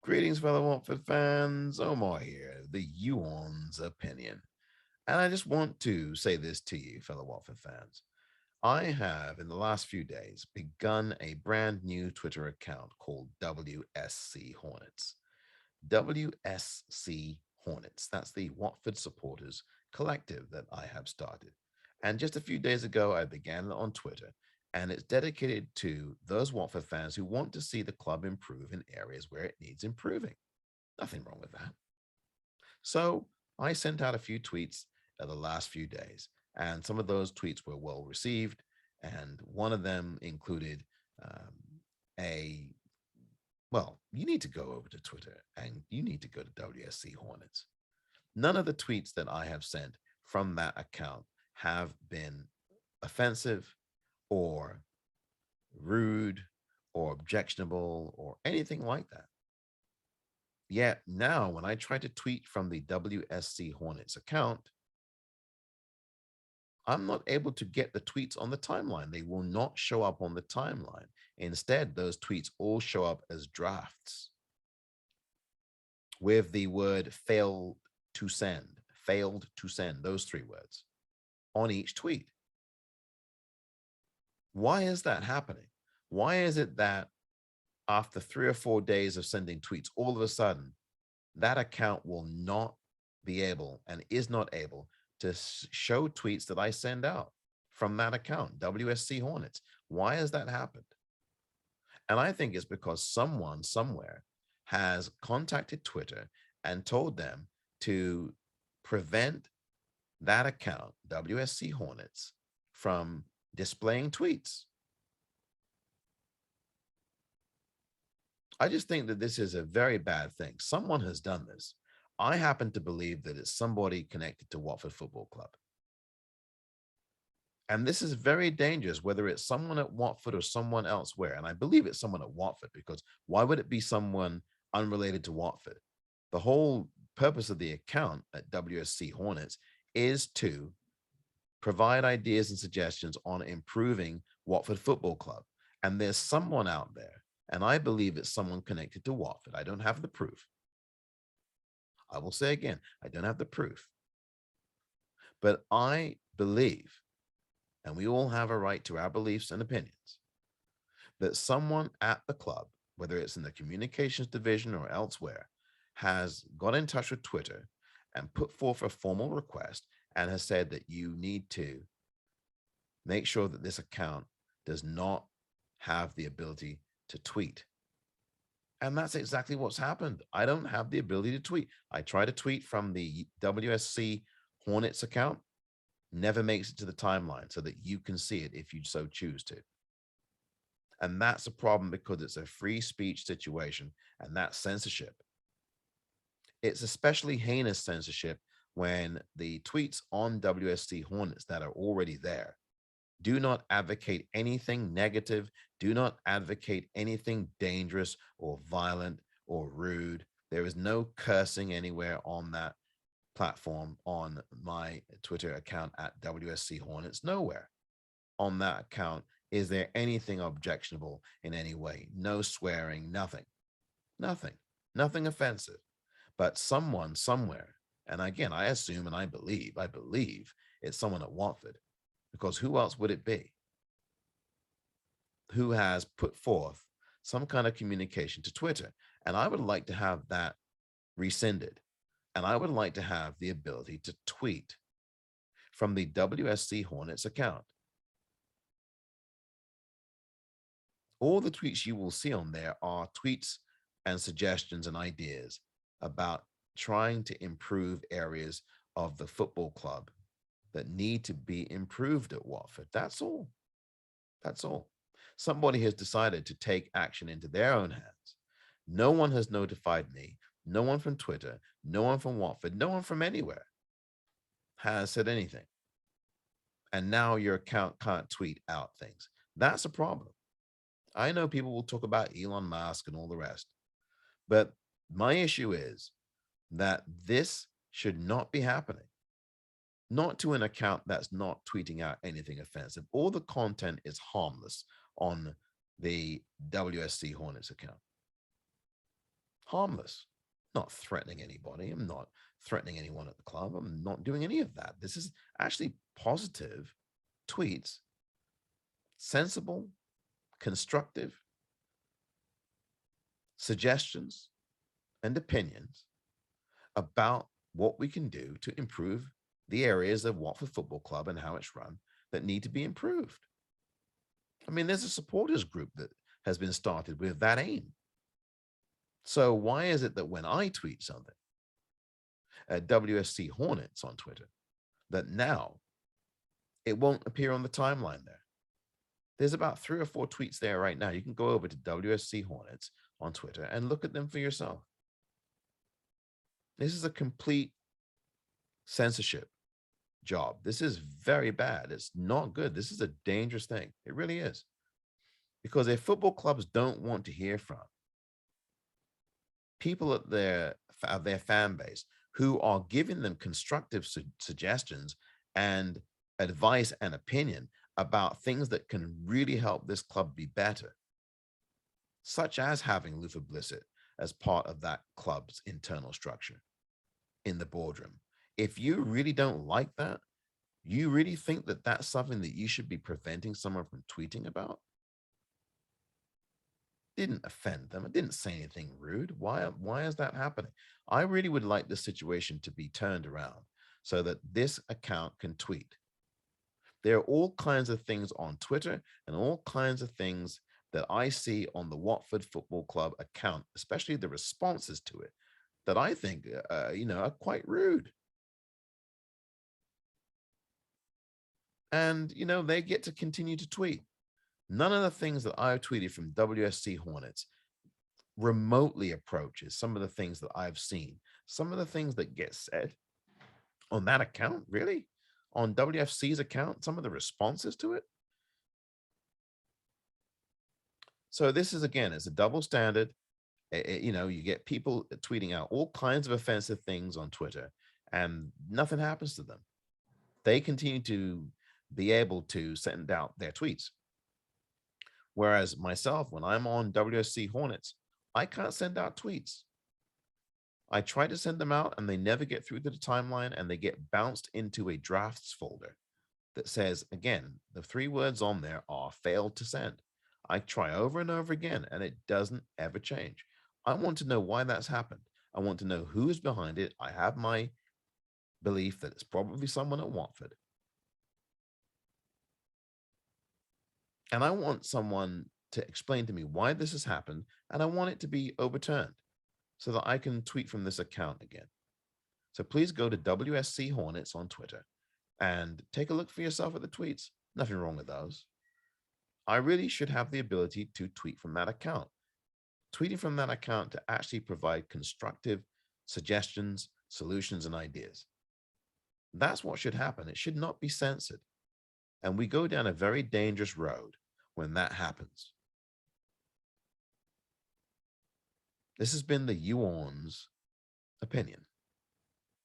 Greetings, fellow Watford fans. Omar here, the Orns opinion. And I just want to say this to you, fellow Watford fans. I have, in the last few days, begun a brand new Twitter account called WSC Hornets. WSC Hornets. That's the Watford Supporters Collective that I have started. And just a few days ago, I began it on Twitter, and it's dedicated to those Watford fans who want to see the club improve in areas where it needs improving. Nothing wrong with that. So I sent out a few tweets the last few days, and some of those tweets were well received. And one of them included a well, you need to go over to Twitter and you need to go to WSC Hornets. None of the tweets that I have sent from that account have been offensive or rude or objectionable or anything like that. Yet now, when I try to tweet from the WSC Hornets account, I'm not able to get the tweets on the timeline. They will not show up on the timeline. Instead, those tweets all show up as drafts with the word failed to send, those three words on each tweet. Why is that happening? Why is it that after 3 or 4 days of sending tweets, all of a sudden that account will not be able and is not able to show tweets that I send out from that account, WSC Hornets? Why has that happened? And I think it's because someone somewhere has contacted Twitter and told them to prevent that account, WSC Hornets, from displaying tweets. I just think that this is a very bad thing. Someone has done this. I happen to believe that it's somebody connected to Watford Football Club. And this is very dangerous, whether it's someone at Watford or someone elsewhere. And I believe it's someone at Watford, because why would it be someone unrelated to Watford? The whole purpose of the account at WSC Hornets is to provide ideas and suggestions on improving Watford Football Club. And there's someone out there, and I believe it's someone connected to Watford. I don't have the proof. I will say again, I don't have the proof. But I believe, and we all have a right to our beliefs and opinions, that someone at the club, whether it's in the communications division or elsewhere, has got in touch with Twitter and put forth a formal request and has said that you need to make sure that this account does not have the ability to tweet. And that's exactly what's happened. I don't have the ability to tweet. I try to tweet from the WSC Hornets account, never makes it to the timeline so that you can see it if you so choose to. And that's a problem because it's a free speech situation, and that's censorship. It's especially heinous censorship when the tweets on WSC Hornets that are already there do not advocate anything negative, do not advocate anything dangerous or violent or rude. There is no cursing anywhere on that platform on my Twitter account at WSC Hornets. Nowhere on that account is there anything objectionable in any way. No swearing, nothing, nothing offensive. But someone somewhere, and again, I assume and I believe it's someone at Watford, because who else would it be, who has put forth some kind of communication to Twitter. And I would like to have that rescinded. And I would like to have the ability to tweet from the WSC Hornets account. All the tweets you will see on there are tweets and suggestions and ideas about trying to improve areas of the football club that need to be improved at Watford. That's all. That's all. Somebody has decided to take action into their own hands. No one has notified me. No one from Twitter, no one from Watford, no one from anywhere has said anything. And now your account can't tweet out things. That's a problem. I know people will talk about Elon Musk and all the rest, but my issue is that this should not be happening. Not to an account that's not tweeting out anything offensive. All the content is harmless on the WSC Hornets account. Harmless. Not threatening anybody. I'm not threatening anyone at the club. I'm not doing any of that. This is actually positive tweets, sensible, constructive suggestions and opinions about what we can do to improve the areas of Watford Football Club and how it's run that need to be improved. I mean, there's a supporters group that has been started with that aim. So why is it that when I tweet something at WSC Hornets on Twitter, that now it won't appear on the timeline there? There's about 3 or 4 tweets there right now. You can go over to WSC Hornets on Twitter and look at them for yourself. This is a complete censorship job. This is very bad. It's not good. This is a dangerous thing. It really is. Because if football clubs don't want to hear from people at their fan base who are giving them constructive suggestions and advice and opinion about things that can really help this club be better, such as having Luther Blissett as part of that club's internal structure in the boardroom. If you really don't like that, you really think that that's something that you should be preventing someone from tweeting about? Didn't offend them. I didn't say anything rude. Why is that happening? I really would like this situation to be turned around so that this account can tweet. There are all kinds of things on Twitter and all kinds of things that I see on the Watford Football Club account, especially the responses to it, that I think, are quite rude. And, they get to continue to tweet. None of the things that I've tweeted from WSC Hornets remotely approaches some of the things that I've seen, some of the things that get said on that account, really, on WFC's account, some of the responses to it. So this is, again, it's a double standard. You get people tweeting out all kinds of offensive things on Twitter and nothing happens to them. They continue to be able to send out their tweets. Whereas myself, when I'm on WSC Hornets, I can't send out tweets. I try to send them out and they never get through to the timeline and they get bounced into a drafts folder that says, again, the 3 words on there are failed to send. I try over and over again and it doesn't ever change. I want to know why that's happened. I want to know who's behind it. I have my belief that it's probably someone at Watford. And I want someone to explain to me why this has happened, and I want it to be overturned so that I can tweet from this account again. So please go to WSC Hornets on Twitter and take a look for yourself at the tweets. Nothing wrong with those. I really should have the ability to tweet from that account. Tweeting from that account to actually provide constructive suggestions, solutions, and ideas. That's what should happen. It should not be censored. And we go down a very dangerous road when that happens. This has been the Orns opinion.